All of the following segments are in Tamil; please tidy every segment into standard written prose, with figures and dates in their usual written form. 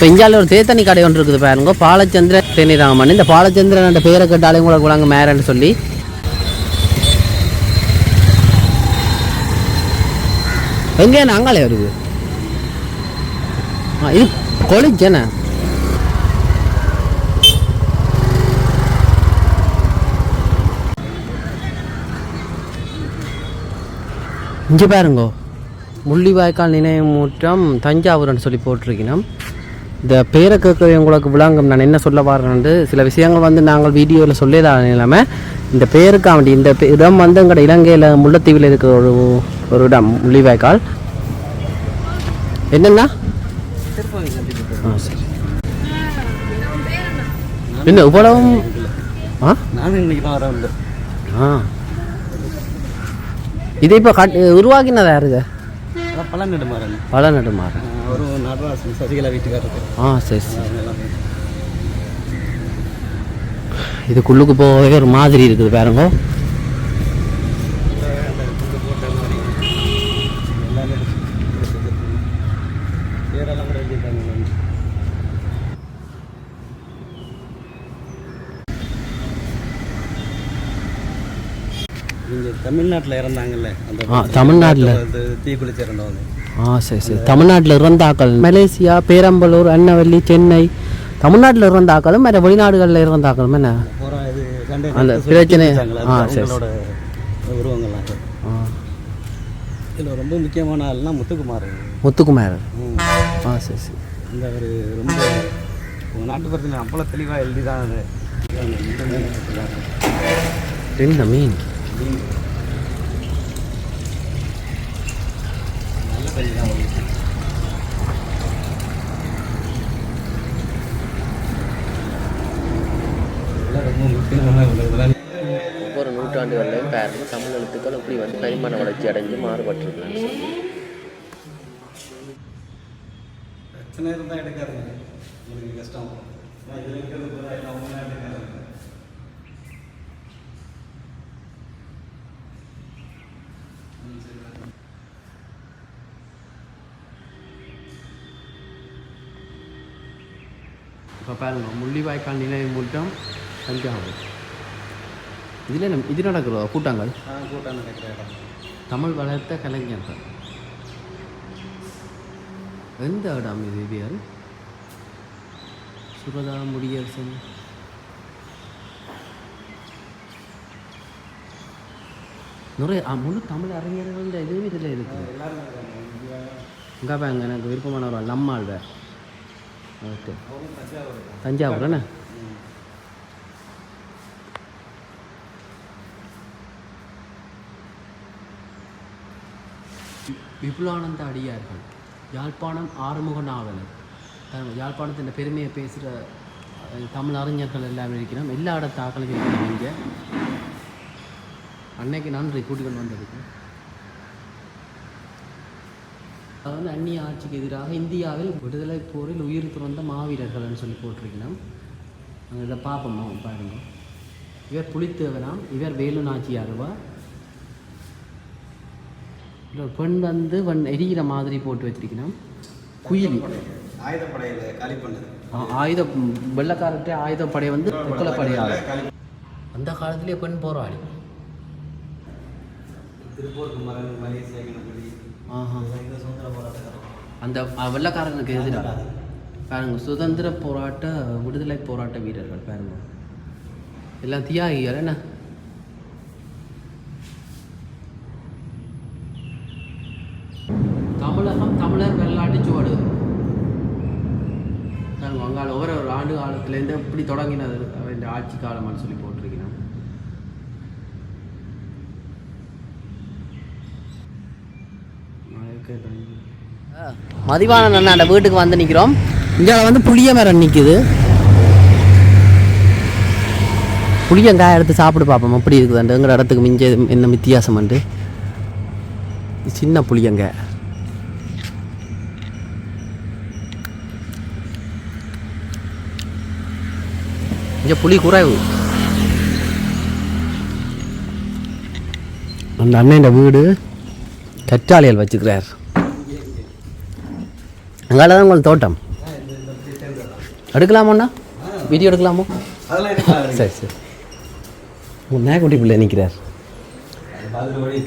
இப்போ இந்தியாவில் ஒரு தேத்தனி கடை ஒன்று இருக்குது பாருங்க, பாலச்சந்திரன் தேனிராமன். இந்த பாலச்சந்திரன் பேரை கேட்டாலே உங்களுக்கு விளங்க மேரன்னு சொல்லி. எங்கே அங்காலே வருது? இது காலேஜ் என்ன? இங்கே பாருங்கோ, முள்ளிவாய்க்கால் நினைவூட்டம் தஞ்சாவூர்னு சொல்லி போட்டிருக்கணும். இந்த பேரை கேட்க உங்களுக்கு விளங்கும் நான் என்ன சொல்ல வரேன்னு. சில விஷயங்கள் வந்து நாங்கள் வீடியோவில் சொல்லிதான் இல்லாமல் இந்த பேருக்காக வேண்டி இந்த இடம் வந்து எங்களோட இலங்கையில் முல்லைத்தீவில் இருக்கிற ஒரு இடம் முள்ளிவாய்க்கால். என்னன்னா சரி என்ன இவ்வளவும் இது இப்போ உருவாக்கினதா யாருங்க? பழநெடுமாறன் ஒரு நடராசன் சசிகலா வீட்டுக்காரருக்கு. சரி சரி. இதுக்குள்ளுக்கு போகவே ஒரு மாதிரி இருக்குது பாருங்க. தமிழ்நாட்டில் இறந்தாங்கல்ல, தமிழ்நாட்டில் தீக்குளிச்சு இறந்தவங்க. சரி சரி. தமிழ்நாட்டில் இறந்தாக்கள் மலேசியா, பேரம்பலூர், அன்னவல்லி, சென்னை, தமிழ்நாட்டில் இறந்தாக்களும் வேறு வெளிநாடுகளில் இறந்தாக்களும் என்ன அந்த பிரச்சனை. உருவங்கள்லாம் இதில் ரொம்ப முக்கியமான ஆள்னா முத்துக்குமார். சரி சரி. இந்த ஒரு ரொம்ப நாட்டுப்புறத்தில் அவ்வளோ தெளிவாக எழுதி தான் அது. என்ன மீன்? நல்ல கல்வி தான். ஒவ்வொரு நூற்றாண்டுகளிலும் பாருங்க தமிழ் எழுத்துக்கள் இப்படி வந்து பரிமாண வளர்ச்சி அடைஞ்சு மாறுபட்டிருக்குன்னு சொல்லி. பிரச்சனை இருந்தால் எடுக்காதுங்க, உங்களுக்கு கஷ்டம். இப்போ பாருங்க, முள்ளிவாய்க்கால் நினைவூட்டம் தஞ்சாவூர். இது நடக்கிறதோ கூட்டங்கள்? கூட்டம் நடக்கிற இடம். தமிழ் வளர்த்த கலைஞர்கள். எந்த இடம் இது? இது யார்? சுரதா முடியரசன். நிறைய முழு தமிழ் அறிஞர்கள் எதுவும் இதில் இருக்குது. இங்கே பாருங்க, எனக்கு விருப்பமானவர்கள் நம்மால் வேறு. ஓகே, தஞ்சாவூர் என்ன? விபுலானந்த அடியார்கள், யாழ்ப்பாணம் ஆறுமுக நாவலர். யாழ்ப்பாணத்தின் பெருமையை பேசுகிற தமிழ் அறிஞர்கள் எல்லாமே இருக்கிறோம். எல்லா இடத்து ஆக்களும் இருக்கிறோம். இங்கே அன்னைக்கு நன்றி கூட்டிகள் வந்திருக்கு. அது வந்து அந்நிய ஆட்சிக்கு எதிராக இந்தியாவில் விடுதலை போரில் உயிர் துறந்த மாவீரர்கள்னு சொல்லி போட்டிருக்கணும். நாங்கள் இதை பார்ப்போம்மா பாருங்க. இவர் புலித்தேவனாம், இவர் வேலு நாச்சியாருவா. ஒரு பெண் வந்து எரிகிற மாதிரி போட்டு வச்சிருக்கணும். குயில் ஆயுதப்படையில் காலி பண்ணது. வெள்ளக்காரர்கிட்ட ஆயுதப்படை வந்து வெப்பலப்படையாள. அந்த காலத்திலே பெண் போராளி. திருப்பூருக்கு மலேசியா அந்த வெள்ளக்காரனுக்கு எதிராக பாருங்க, சுதந்திர போராட்ட விடுதலை போராட்ட வீரர்கள் பாருங்க, எல்லாம் தியாகிகள் என்ன. தமிழகம் தமிழர் வரலாற்று சுவடு பாருங்க. அங்கால ஒவ்வொரு ஆண்டு காலத்துலேருந்து எப்படி தொடங்கினது இந்த ஆட்சி காலமானு சொல்லி போட்டிருக்கணும். மதிவான அண்ணாண்ட வீட்டுக்கு வந்து நிற்கிறோம். இங்கே வந்து புளிய மரம் நிற்குது. புளியங்காய் எடுத்து சாப்பிட்டு பார்ப்போம் எப்படி இருக்குதுண்டு. எங்கள் இடத்துக்கு மிஞ்ச என்ன வித்தியாசம் உண்டு. சின்ன புளியங்காய். இங்கே புளி குறைவு. அந்த அண்ணன் வீடு கற்றாழைகள் வச்சுக்கிறார். அங்கால தான் உங்களுக்கு தோட்டம். எடுக்கலாமோண்ணா வீடியோ எடுக்கலாமோ அதெல்லாம் எடுக்கலாம். சரி சரி உங்கள் மேக்குட்டி பிள்ளை நிற்கிறார் பாத்ரூம் வழி.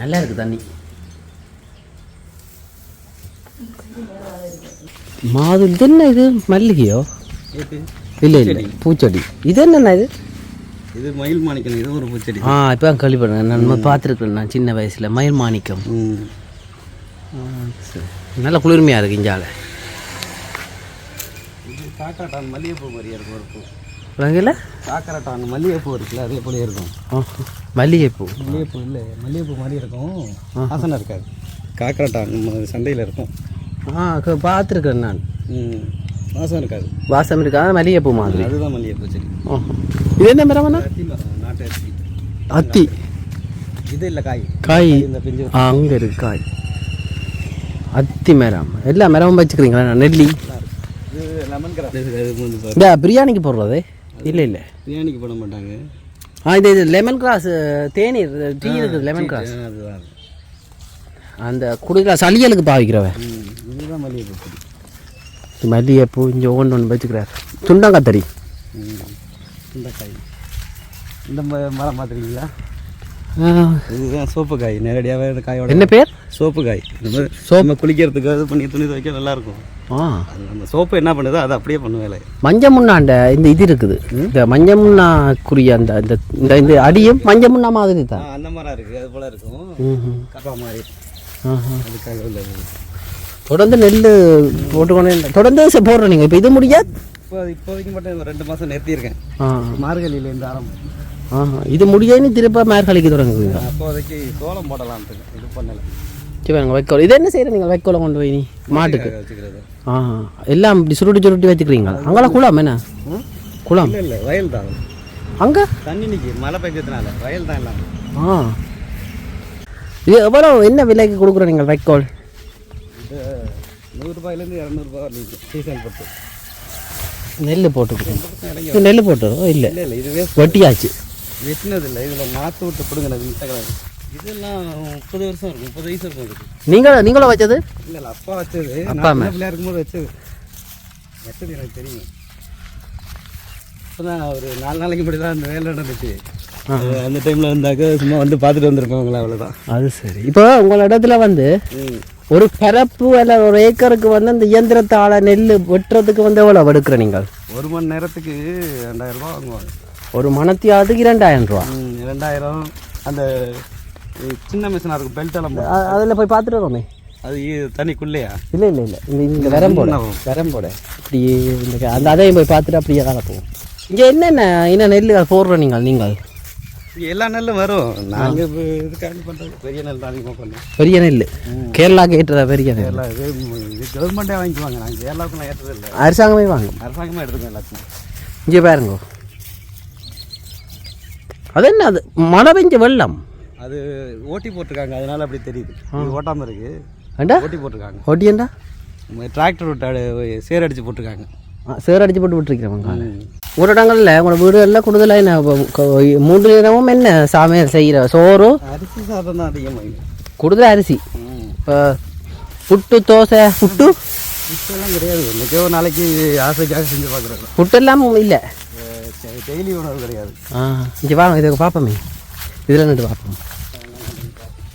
நல்லா இருக்குது தண்ணி மாது இது என்ன இது மல்லிகையோ இது இல்லை இல்லை பூச்செடி இது என்னண்ணா இது இது மயில் மாணிக்கம். இது ஒரு பூச்செடி. இப்போ தான் கழிப்படுறேன் நான் பார்த்துருக்கேன் நான் சின்ன வயசில் மயில் மாணிக்கம். சரி நல்ல குளிர்மையாக இருக்குது இஞ்சால. இது காக்கரட்டான் மல்லிகைப்பூ மாதிரியே இருக்கும் ஒரு பூ. உலகில் காக்கரட்டான் மல்லிகைப்பூ இருக்குல்ல அதே போலயே இருக்கும். மல்லிகைப்பூ மல்லிகைப்பூ இல்லை மல்லிகைப்பூ மாதிரி இருக்கும். வாசனை இருக்காது. காக்கரட்டான் நம்ம சந்தையில் இருக்கும். பார்த்துருக்கேன் நான். வாசம் இருக்காது. வாசம் இருக்கா மல்லிகைப்பூ மாதிரி. அதுதான் மல்லிகைப்பூ செடி. இது என்ன மரம்னா அத்தி மரம். நாட்டு அத்தி. அத்தி இது இல்லை காய். காய் இந்த பிஞ்சு அங்கே இருக்கு காய். அத்தி மரம் எல்லா மரமும் வச்சுக்கிறீங்களா? நெல்லி இது லெமன் கிராஸ். இந்த பிரியாணிக்கு போடுறது இல்லை இல்லை பிரியாணிக்கு போட மாட்டாங்க. இது லெமன் கிராஸ் தேநீர் டீ இருக்குது லெமன் கிராஸ். அதுதான் அந்த குடிக்கிற சளியலுக்கு பாவிக்கிறவன். இதுதான் மல்லிகைப்பூ செடி. மல்லிகைப்பூ இங்கே ஒன்று வச்சுக்கிறார். சுண்டங்கத்தடி இந்த காய். இந்த மரம் பார்த்துருக்கீங்களா? இதுதான் சோப்பு காய். நேரடியாகவே இந்த காயோட என்ன பேர்? சோப்பு காய். சோப்பு குளிக்கிறதுக்கு அது பண்ணி துணி துவைக்க நல்லாயிருக்கும். அந்த சோப்பு என்ன பண்ணுதோ அதை அப்படியே பண்ண வேலை. மஞ்சள் முன்னாண்ட இந்த இது இருக்குது. இந்த மஞ்சள் முன்னாக்குரிய அந்த இந்த இந்த அடியும் மஞ்சள் முன்னா மாதிரி தான். அந்த மரம் இருக்குது. அது போல் இருக்கும். கப்பா மாதிரி. அதுக்காக உள்ளது. தொடர்ந்து நெல் போட்டுக்கொண்டே தொடர்ந்து போடுறோம். நீங்கள் இப்போ இது முடியாது. இப்போதைக்கு மட்டும் 2 மாதம் நிறுத்தியிருக்கேன். மார்கழியிலேருந்து ஆரம்பம். இது முடியாதுன்னு திருப்ப மேற்கழிக்கு தொடங்குவீங்க. அப்போதைக்கு சோளம் போடலான்ட்டு இது பண்ணலை. சரி வைக்கோல் இது என்ன செய்யற நீங்கள் வைக்கோலை கொண்டு போய் மாட்டுக்கு வச்சுக்கிறது. எல்லாம் இப்படி சுருட்டி வச்சுக்கிறீங்களா? அங்கெல்லாம் குளம் என்ன குளம்? இல்லை வயல் தான். அங்கே தண்ணி நிற்கி மழை பெஞ்சதுனால வயல் தான் எல்லாம். இது எவ்வளோ என்ன விலைக்கு கொடுக்குறோம் நீங்கள் வைக்கோல்? இது 100 ரூபாயிலேருந்து 200 ரூபா நிற்கும் சீசன் போட்டு. நெல் போட்டுக்கிறோம். இது நெல் போட்டுறோம் இல்லை இல்லை இல்லை இதுவே வெட்டியாச்சு. வெட்டினது இல்லை. இதில் நாற்று விட்டு பிடுங்கினது இந்த கலர். இதெல்லாம் 30 வருஷம் இருக்கும். 30 வயசு இருக்கும் இதுக்கு. நீங்களும் வச்சது? இல்லை இல்லை அப்பா வச்சது. அப்பா பிள்ளையா இருக்கும்போது வச்சது எனக்கு தெரியும். இப்போ தான் ஒரு 4 நாளைக்கு முன்னாடி தான் அந்த வேலை நடந்துச்சு. அந்த டைமில் வந்தாக்க சும்மா வந்து பார்த்துட்டு வந்திருப்பாங்களா அவ்வளோதான். அது சரி. இப்போ உங்கள் இடத்துல வந்து ஒரு பரப்பு அல்ல ஒரு ஏக்கருக்கு வந்து அந்த இயந்திரத்தால் நெல் வெட்டுறதுக்கு வந்து எவ்வளோ எடுக்கிற நீங்கள்? 1 மணி நேரத்துக்கு 2000 ரூபா வாங்குவாங்க. ஒரு மணத்தியாவதுக்கு 2000 ரூபா. 2000. அந்த சின்ன மிஷினாக இருக்கும் பெல்ட்டெல்லாம். அதில் போய் பார்த்துட்டு வரோமே. அது தண்ணிக்குள்ளேயா? இல்லை இல்லை இல்லை இந்த வரம்போட இப்படி இந்த அந்த அதையும் போய் பார்த்துட்டு அப்படியே தான் போவோம். இங்கே என்னென்ன நெல் போடுறோம் நீங்கள்? எல்லா நெல்லும் வரும். நாங்கள் இப்போ இதுக்காண்டி பண்ணுறது பெரிய நெல் தான் அதிகமாக பண்ணுவோம். பெரிய நெல் கேரளாவுக்கு ஏற்றதா? பெரிய நெல் இது கவர்மெண்ட்டே வாங்கிக்குவாங்க. நாங்கள் கேரளாவுக்குலாம் ஏற்றது இல்லை. அரசாங்கமே வாங்கும். அரசாங்கமாக எடுத்துக்கோங்க எல்லாத்தையும். இங்கே பாருங்க அது என்ன அது மழை பெஞ்ச வெள்ளம். அது ஓட்டி போட்டிருக்காங்க அதனால அப்படி தெரியுது. ஓட்டாமல் இருக்கு. ஓட்டி போட்டிருக்காங்க. ஓட்டியண்டா டிராக்டர் விட்டு சேர் அடித்து போட்டிருக்காங்க. சேர் அடித்து போட்டு விட்டுருக்கிறவங்க. ஒரு இடங்களில் உங்களோட வீடுகளில் கூடுதலாக என்ன 3 நேரமும் என்ன சமையல் செய்கிற? சோறு அரிசி சாதம் தான் அதிகமாக. கூடுதலாக அரிசி. இப்போ புட்டு தோசை புட்டெல்லாம் கிடையாது. என்றைக்கோ ஒரு நாளைக்கு ஆசைக்காக செஞ்சு பார்க்குறாங்க. புட்டெல்லாம் இல்லை. டெய்லி உணவு கிடையாது. இங்கே வாங்க இதை பார்ப்போமே. இதில் நட்டு பார்ப்போம்.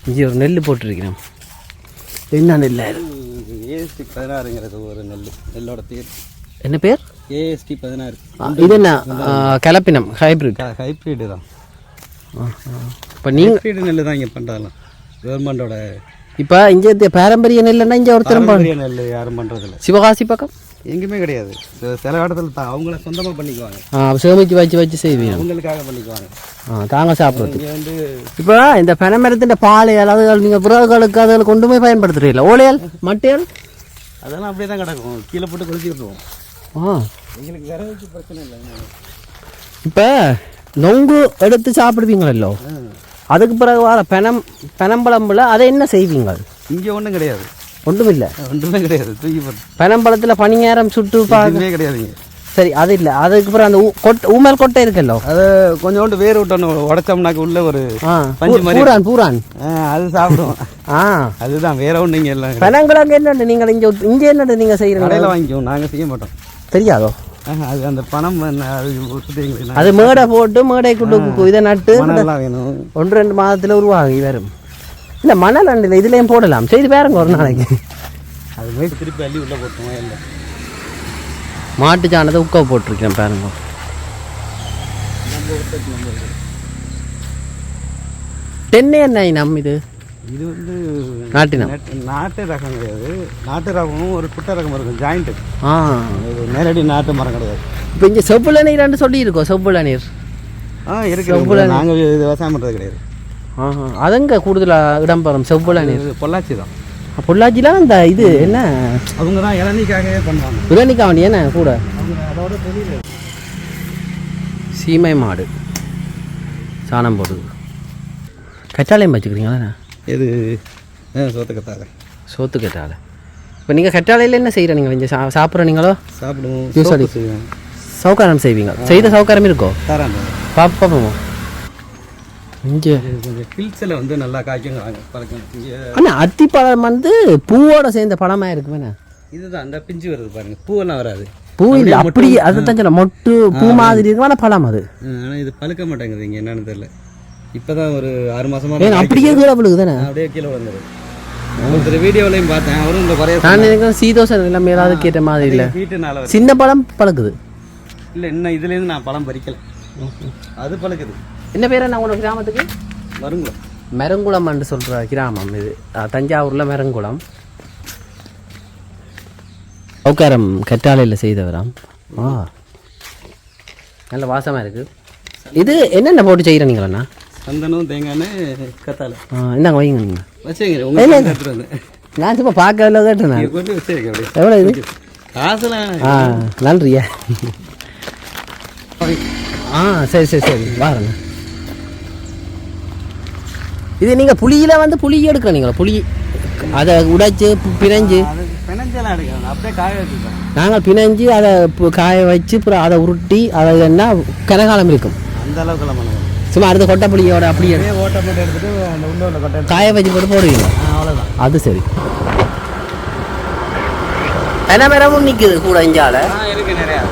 இங்கே ஒரு நெல் போட்டுருக்கிறோம். என்ன நெல்? AST 16ங்கிறது ஒரு நெல்லோட பேர். என்ன பேர்? AST 16. இது என்ன கலப்பினம்? ஹைப்ரிட் தான். இப்போ நீங்கள் ஹைப்ரிட் நெல் தான் இங்கே பண்ணுறாங்களாம் கவர்மெண்ட்டோட. இப்போ இங்கே பாரம்பரிய நெல்லுன்னா இங்கே ஒருத்தரும் நெல் யாரும் பண்ணுறதில்ல. சிவகாசி பக்கம் எங்கேயுமே கிடையாது. சில இடத்துல தான் அவங்கள சொந்தமாக பண்ணிக்குவாங்க. சேமிச்சு வச்சு செய்வீங்க. அவங்களுக்காக பண்ணிக்குவாங்க. தாங்க சாப்பிட்றது. இங்கே வந்து இப்போ இந்த பனைமரத்தின் பால் அதாவது நீங்கள் பிறகுகளுக்கு அதில் கொண்டு போய் பயன்படுத்துறீங்களா? ஓலையால் மட்டையால் அதெல்லாம் அப்படியே தான் கிடக்கும். கீழே போட்டு கொளுத்தி விட்டுருவோம். எங்களுக்கு விறகுக்கு பிரச்சனை இல்லை. இப்போ நொங்கு எடுத்து சாப்பிடுவீங்களோ? அதுக்கு பிறகு வர பனம்பழம்பில் அதை என்ன செய்வீங்க? இங்கே ஒன்றும் கிடையாது. ஒன்றும் இல்லை. ஒன்றுமே கிடையாது. தூக்கி போட்டு பனம்பழத்தில் பனியாரம் சுட்டு பார்க்கவே கிடையாதுங்க. சரி அது இல்லை, அதுக்கப்புறம் அந்த ஊமல் கொட்டை இருக்கல்லோ, அதை கொஞ்சோண்டு வேறு விட்டணும், உடைச்சோம்னாக்க உள்ள ஒரு பஞ்சு மாதிரி பூரான் பூரான் அது சாப்பிடுவோம். ஆ அதுதான் வேற ஒன்று நீங்கள் எல்லாம் பனங்கிழங்கு என்னண்டு நீங்கள் இங்கே என்னண்டு நீங்கள் செய்கிறீங்க? கடையில் வாங்கிக்குவோம், நாங்கள் செய்ய மாட்டோம். தெரியாதோ? அது அந்த பணம் அது மேடை போட்டு மேடைக்குள்ள இதை நட்டு மணலாம் வேணும், 1-2 மாதத்தில் உருவாகி வரும். இல்லை மணல் அண்டில் இதுலேயும் போடலாம், செய்து பாருங்க ஒரு நாளைக்கு. அது மாதிரி திருப்பி அள்ளி உள்ளே போட்டுருவோம். இல்லை மாட்டு சாணத்தை உக்க போட்டிருக்கேன் பாருங்க. தென்னை எண்ணெய் நம் இது இது வந்து நாட்டினம், நாட்டு ரகம் கிடையாது. நாட்டு ரகமும் ஒரு குட்டை ரகம் இருக்கும், ஜாயிண்ட்டு. ஆ நேரடி நாட்டு மரம் கிடையாது. இப்போ இங்கே செவ்வள நீரான்னு சொல்லியிருக்கோம். செவ்வள நீர் இருக்கு, நாங்கள் இது விவசாயம் பண்ணுறது கிடையாது. அதங்க கூடுதலாக இடம்பெறும் செவ்வள நீர். பொள்ளாச்சி தான். பொள்ளாச்சிலாம் இந்த இது என்ன அவங்க தான் இளநீக்காகவே பண்ணுவாங்க. இளநீக்கா வண்டி என்ன கூட அவங்க அதோட தெரியல. சீமை மாடு சாணம் போடுது. கற்றாழையும் வச்சுக்கிறீங்களா? எது சோத்து கத்தாழை. சோத்து கற்றாழை. இப்போ நீங்கள் கற்றாழையில் என்ன செய்கிற? நீங்கள் இங்கே சாப்பிட்ற நீங்களோ? சாப்பிடுவோம், ஜூஸ் அடி செய்வோம், சவுக்காரம் செய்வீங்க. செய்த சவுக்காரம் இருக்கோ? தராங்க பார்ப்போமோ இங்கே கொஞ்சம் ஹில்ஸில் வந்து நல்லா காய்க்குங்கிறாங்க பழக்கம். அண்ணா அத்திப்பழம் வந்து பூவோட சேர்ந்த பழமாக இருக்குவேண்ணா. இதுதான் அந்த பிஞ்சு வருது பாருங்க, பூவெல்லாம் வராது. பூ இல்லை அப்படி, அதுதான் சொல்ல மொட்டு பூ மாதிரி இருக்கு. ஆனால் பழம் அது. ஆனால் இது பழுக்க மாட்டேங்குது இங்கே, என்னன்னு தெரியல. இப்போதான் ஒரு 6 மாசமா அப்படியே கீழே விழுகு தானே, அப்படியே கீழே வந்துடுது. ஒருத்தர் வீடியோலையும் பார்த்தேன், அவரும் இந்த குறைய நான் நினைக்கிறேன் சீதோசன் எல்லாம் மேலாவது கேட்ட மாதிரி இல்லை. வீட்டுனால சின்ன பழம் பழக்குது. இல்லை இன்னும் இதுலேருந்து நான் பழம் பறிக்கல, அது பழுக்குது. என்ன பேர் என்ன உங்களோட கிராமத்துக்கு? மருங்குளம். மெரங்குளம் என்று சொல்கிற கிராமம் இது. தஞ்சாவூரில் மெரங்குளம். சவுக்காரம் கற்றாழையில் செய்தவராம். நல்ல வாசமாக இருக்குது. இது என்னென்ன போட்டு செய்கிறேன் நீங்களண்ணா? சந்தனம், தேங்காய், கத்தாழை. இந்தாங்க வைங்க. நீங்கள் வச்சுங்க, உங்களுக்கு எடுத்துட்டு வந்து. நான் சும்மா பார்க்கல கேட்டேன். நான் கொண்டு வச்சுருக்கேன். அப்படி எவ்வளோ இது? காசுலாம் நன்றியா. சரி சரி சரி வாருங்க. இது நீங்கள் புளியில் வந்து புளி எடுக்கிறோம். நீங்களா புளி அதை உடைச்சி பிணைஞ்சு? பிணைஞ்செல்லாம் எடுக்கணும், அப்படியே காய வச்சுருக்கோம். நாங்கள் பிணைஞ்சு அதை காய வச்சு அப்புறம் அதை உருட்டி அதை என்ன கனகாலம் இருக்கும் அந்த அளவுக்குலாம் பண்ணுவோம். சும்மா அடுத்த கொட்டை புளியோட அப்படியே ஓட்டை போட்டு எடுத்துட்டு அந்த உள்ள கொட்டை காய வச்சு போட்டு போடுவீங்க. அவ்வளோதான். அது சரி. என்ன மரமும் நிற்குது கூட இஞ்சால இருக்கு நிறையா.